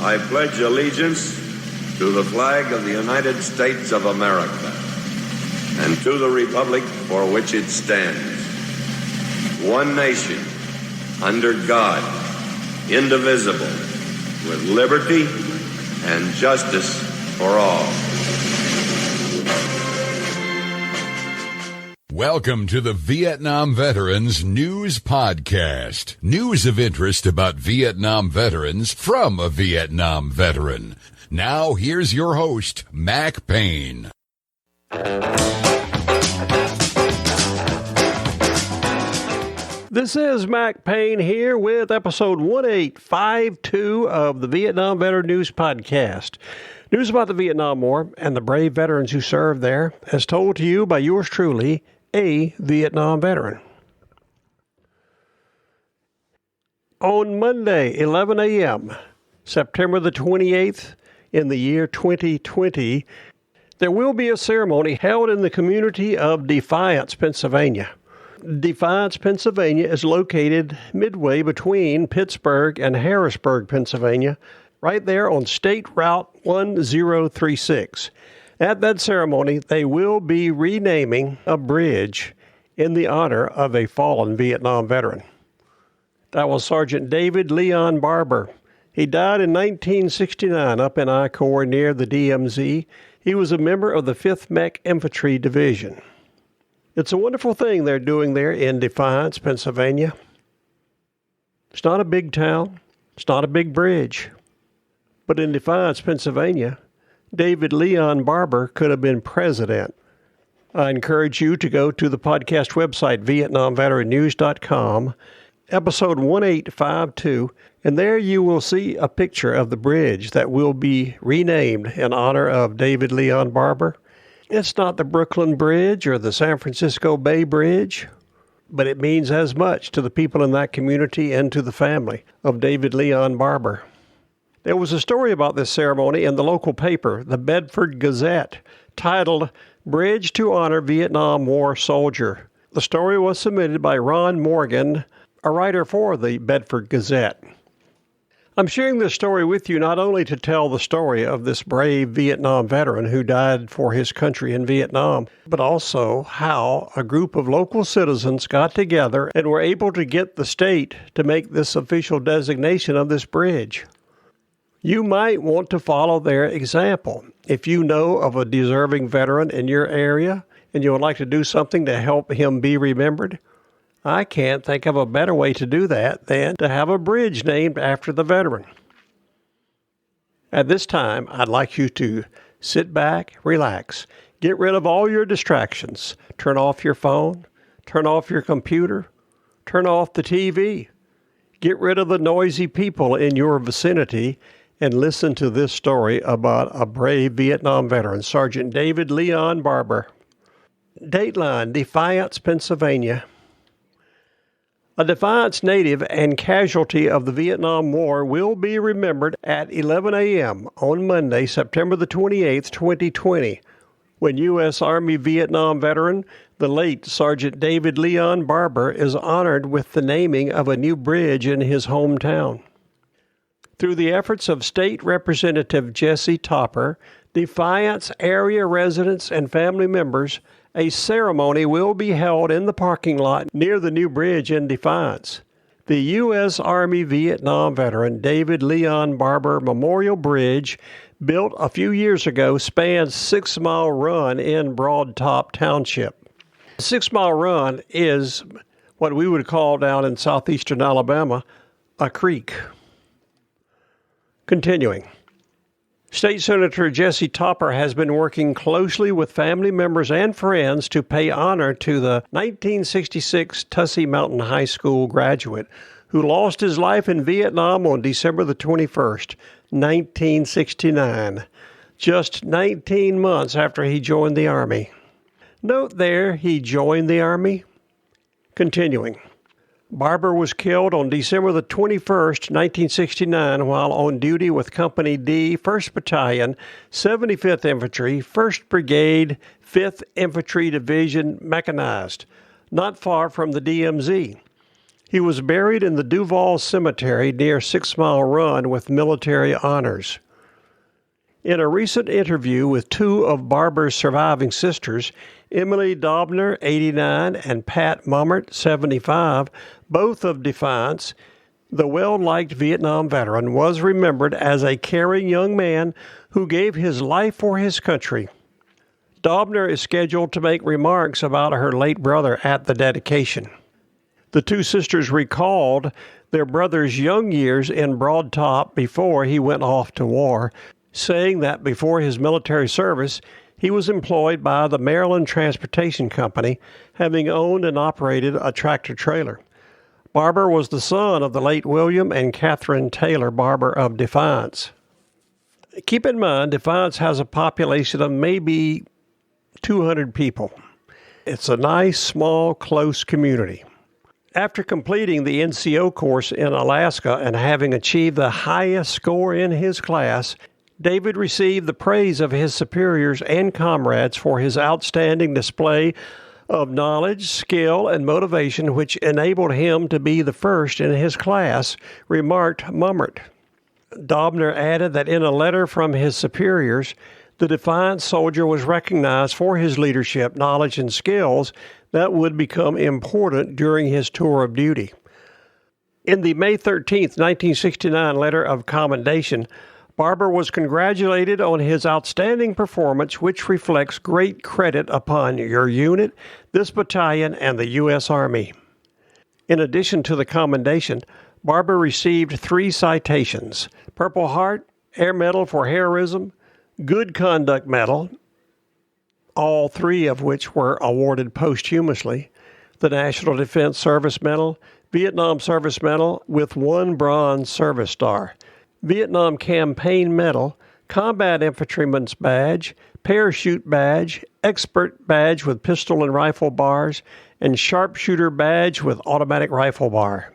I pledge allegiance to the flag of the United States of America and to the republic for which it stands, one nation, under God, indivisible, with liberty and justice for all. Welcome to the Vietnam Veterans News Podcast. News of interest about Vietnam veterans from a Vietnam veteran. Now, here's your host, Mac Payne. This is Mac Payne here with episode 1852 of the Vietnam Veteran News Podcast. News about the Vietnam War and the brave veterans who served there, as told to you by yours truly, a Vietnam veteran. On Monday, 11 a.m., September the 28th, in the year 2020, there will be a ceremony held in the community of Defiance, Pennsylvania. Defiance, Pennsylvania is located midway between Pittsburgh and Harrisburg, Pennsylvania, right there on State Route 1036. At that ceremony, they will be renaming a bridge in the honor of a fallen Vietnam veteran. That was Sergeant David Leon Barber. He died in 1969 up in I Corps near the DMZ. He was a member of the 5th Mech Infantry Division. It's a wonderful thing they're doing there in Defiance, Pennsylvania. It's not a big town. It's not a big bridge. But in Defiance, Pennsylvania, David Leon Barber could have been president. I encourage you to go to the podcast website, VietnamVeteranNews.com, episode 1852, and there you will see a picture of the bridge that will be renamed in honor of David Leon Barber. It's not the Brooklyn Bridge or the San Francisco Bay Bridge, but it means as much to the people in that community and to the family of David Leon Barber. There was a story about this ceremony in the local paper, the Bedford Gazette, titled, Bridge to Honor Vietnam War Soldier. The story was submitted by Ron Morgan, a writer for the Bedford Gazette. I'm sharing this story with you not only to tell the story of this brave Vietnam veteran who died for his country in Vietnam, but also how a group of local citizens got together and were able to get the state to make this official designation of this bridge. You might want to follow their example. If you know of a deserving veteran in your area and you would like to do something to help him be remembered, I can't think of a better way to do that than to have a bridge named after the veteran. At this time, I'd like you to sit back, relax, get rid of all your distractions. Turn off your phone, turn off your computer, turn off the TV. Get rid of the noisy people in your vicinity and listen to this story about a brave Vietnam veteran, Sergeant David Leon Barber. Dateline, Defiance, Pennsylvania. A Defiance native and casualty of the Vietnam War will be remembered at 11 a.m. on Monday, September the 28th, 2020, when U.S. Army Vietnam veteran, the late Sergeant David Leon Barber, is honored with the naming of a new bridge in his hometown. Through the efforts of State Representative Jesse Topper, Defiance area residents and family members, a ceremony will be held in the parking lot near the new bridge in Defiance. The U.S. Army Vietnam veteran David Leon Barber Memorial Bridge, built a few years ago, spans 6 Mile Run in Broad Top Township. 6 Mile Run is what we would call down in southeastern Alabama a creek. Continuing. State Senator Jesse Topper has been working closely with family members and friends to pay honor to the 1966 Tussey Mountain High School graduate who lost his life in Vietnam on December the 21st, 1969, just 19 months after he joined the Army. Note there, he joined the Army. Continuing. Barber was killed on December the 21st, 1969, while on duty with Company D, 1st Battalion, 75th Infantry, 1st Brigade, 5th Infantry Division Mechanized, not far from the DMZ. He was buried in the Duvall Cemetery near 6 Mile Run with military honors. In a recent interview with two of Barber's surviving sisters, Emily Dobner, 89, and Pat Mummert, 75, both of Defiance, the well-liked Vietnam veteran was remembered as a caring young man who gave his life for his country. Dobner is scheduled to make remarks about her late brother at the dedication. The two sisters recalled their brother's young years in Broad Top before he went off to war, saying that before his military service, he was employed by the Maryland Transportation Company, having owned and operated a tractor-trailer. Barber was the son of the late William and Catherine Taylor Barber of Defiance. Keep in mind, Defiance has a population of maybe 200 people. It's a nice, small, close community. After completing the NCO course in Alaska and having achieved the highest score in his class, David received the praise of his superiors and comrades for his outstanding display of knowledge, skill, and motivation, which enabled him to be the first in his class, remarked Mummert. Dobner added that in a letter from his superiors, the Defiance soldier was recognized for his leadership, knowledge, and skills that would become important during his tour of duty. In the May 13, 1969 letter of commendation, Barber was congratulated on his outstanding performance, which reflects great credit upon your unit, this battalion, and the U.S. Army. In addition to the commendation, Barber received 3 citations: Purple Heart, Air Medal for Heroism, Good Conduct Medal, all 3 of which were awarded posthumously, the National Defense Service Medal, Vietnam Service Medal with 1 Bronze Service Star, Vietnam Campaign Medal, Combat Infantryman's Badge, Parachute Badge, Expert Badge with pistol and rifle bars, and Sharpshooter Badge with automatic rifle bar.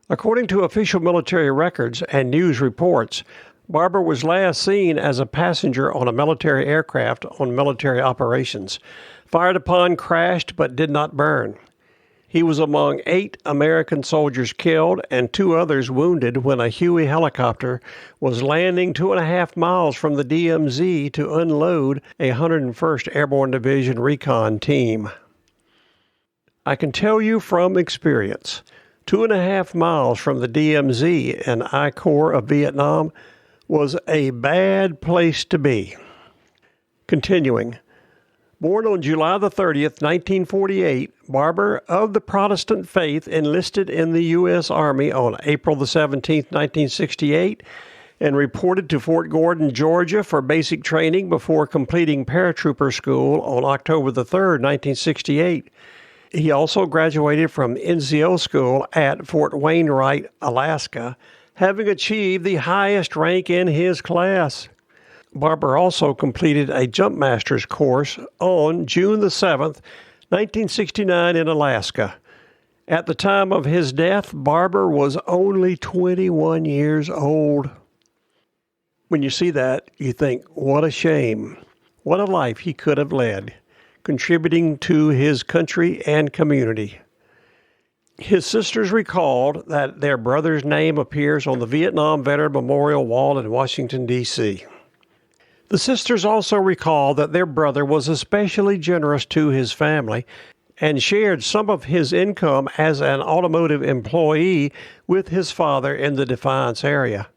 According to official military records and news reports, Barber was last seen as a passenger on a military aircraft on military operations. Fired upon, crashed, but did not burn. He was among 8 American soldiers killed and 2 others wounded when a Huey helicopter was landing 2.5 miles from the DMZ to unload a 101st Airborne Division recon team. I can tell you from experience, 2.5 miles from the DMZ and I Corps of Vietnam was a bad place to be. Continuing. Born on July the 30th, 1948, Barber, of the Protestant faith, enlisted in the U.S. Army on April the 17th, 1968, and reported to Fort Gordon, Georgia for basic training before completing paratrooper school on October the 3rd, 1968. He also graduated from NCO school at Fort Wainwright, Alaska, having achieved the highest rank in his class. Barber also completed a Jump Master's course on June the 7th, 1969 in Alaska. At the time of his death, Barber was only 21 years old. When you see that, you think, what a shame. What a life he could have led, contributing to his country and community. His sisters recalled that their brother's name appears on the Vietnam Veteran Memorial Wall in Washington, D.C. The sisters also recall that their brother was especially generous to his family and shared some of his income as an automotive employee with his father in the Defiance area.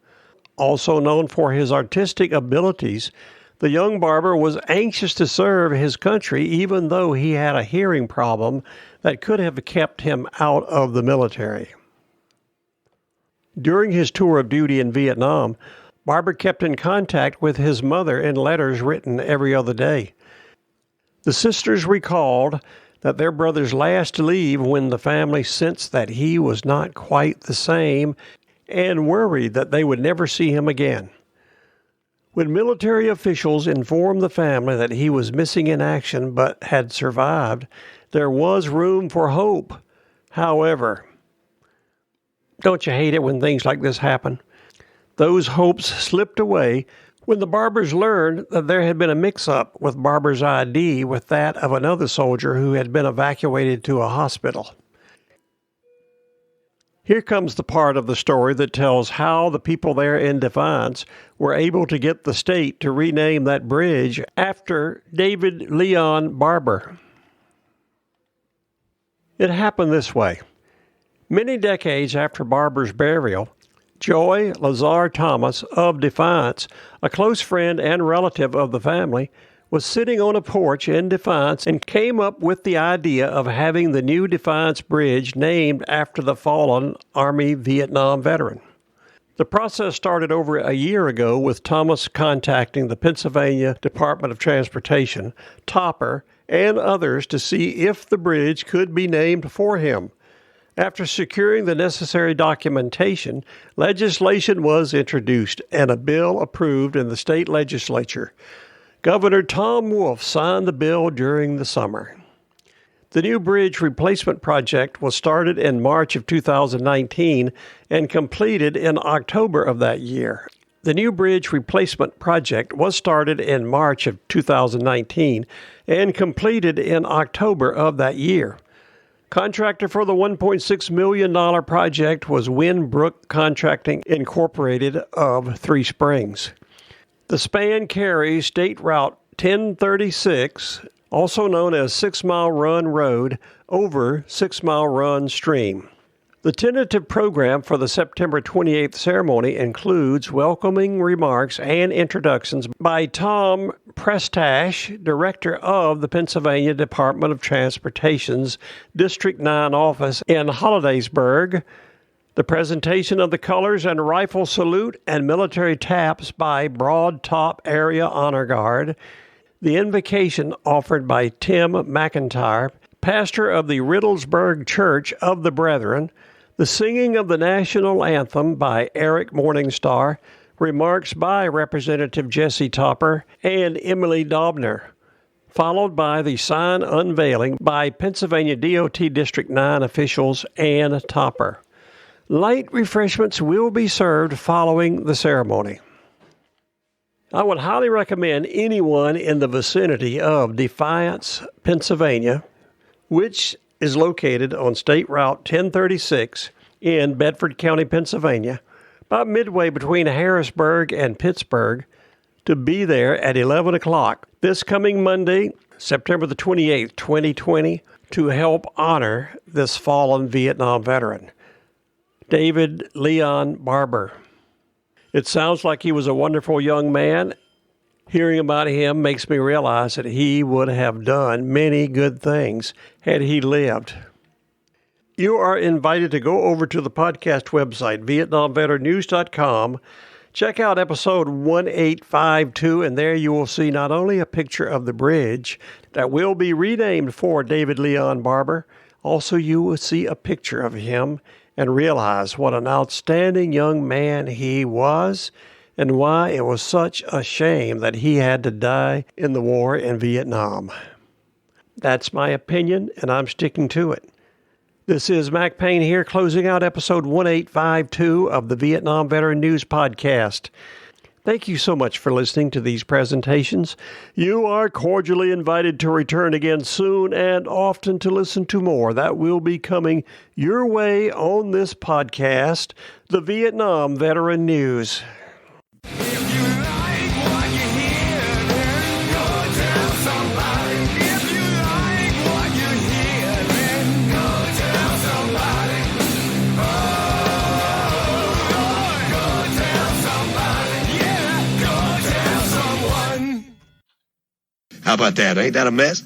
Also known for his artistic abilities, the young Barber was anxious to serve his country even though he had a hearing problem that could have kept him out of the military. During his tour of duty in Vietnam, Barber kept in contact with his mother in letters written every other day. The sisters recalled that their brother's last leave when the family sensed that he was not quite the same and worried that they would never see him again. When military officials informed the family that he was missing in action but had survived, there was room for hope. However, don't you hate it when things like this happen? Those hopes slipped away when the Barbers learned that there had been a mix-up with Barber's ID with that of another soldier who had been evacuated to a hospital. Here comes the part of the story that tells how the people there in Defiance were able to get the state to rename that bridge after David Leon Barber. It happened this way. Many decades after Barber's burial, Joy Lazar Thomas of Defiance, a close friend and relative of the family, was sitting on a porch in Defiance and came up with the idea of having the new Defiance Bridge named after the fallen Army Vietnam veteran. The process started over a year ago with Thomas contacting the Pennsylvania Department of Transportation, Topper, and others to see if the bridge could be named for him. After securing the necessary documentation, legislation was introduced and a bill approved in the state legislature. Governor Tom Wolf signed the bill during the summer. The new bridge replacement project was started in March of 2019 and completed in October of that year. The new bridge replacement project was started in March of 2019 and completed in October of that year. Contractor for the $1.6 million project was Winbrook Contracting Incorporated of Three Springs. The span carries State Route 1036, also known as 6 Mile Run Road, over 6 Mile Run Stream. The tentative program for the September 28th ceremony includes welcoming remarks and introductions by Tom Prestash, Director of the Pennsylvania Department of Transportation's District 9 office in Hollidaysburg, the presentation of the colors and rifle salute and military taps by Broad Top Area Honor Guard, the invocation offered by Tim McIntyre, pastor of the Riddlesburg Church of the Brethren, the singing of the national anthem by Eric Morningstar, remarks by Representative Jesse Topper and Emily Dobner, followed by the sign unveiling by Pennsylvania DOT District 9 officials and Topper. Light refreshments will be served following the ceremony. I would highly recommend anyone in the vicinity of Defiance, Pennsylvania, which is located on State Route 1036 in Bedford County, Pennsylvania, about midway between Harrisburg and Pittsburgh, to be there at 11 o'clock this coming Monday, September the 28th, 2020, to help honor this fallen Vietnam veteran, David Leon Barber. It sounds like he was a wonderful young man. Hearing about him makes me realize that he would have done many good things had he lived. You are invited to go over to the podcast website, VietnamVeteranNews.com. Check out episode 1852, and there you will see not only a picture of the bridge that will be renamed for David Leon Barber, also you will see a picture of him and realize what an outstanding young man he was and why it was such a shame that he had to die in the war in Vietnam. That's my opinion, and I'm sticking to it. This is Mac Payne here, closing out episode 1852 of the Vietnam Veteran News Podcast. Thank you so much for listening to these presentations. You are cordially invited to return again soon and often to listen to more that will be coming your way on this podcast, the Vietnam Veteran News. How about that? Ain't that a mess?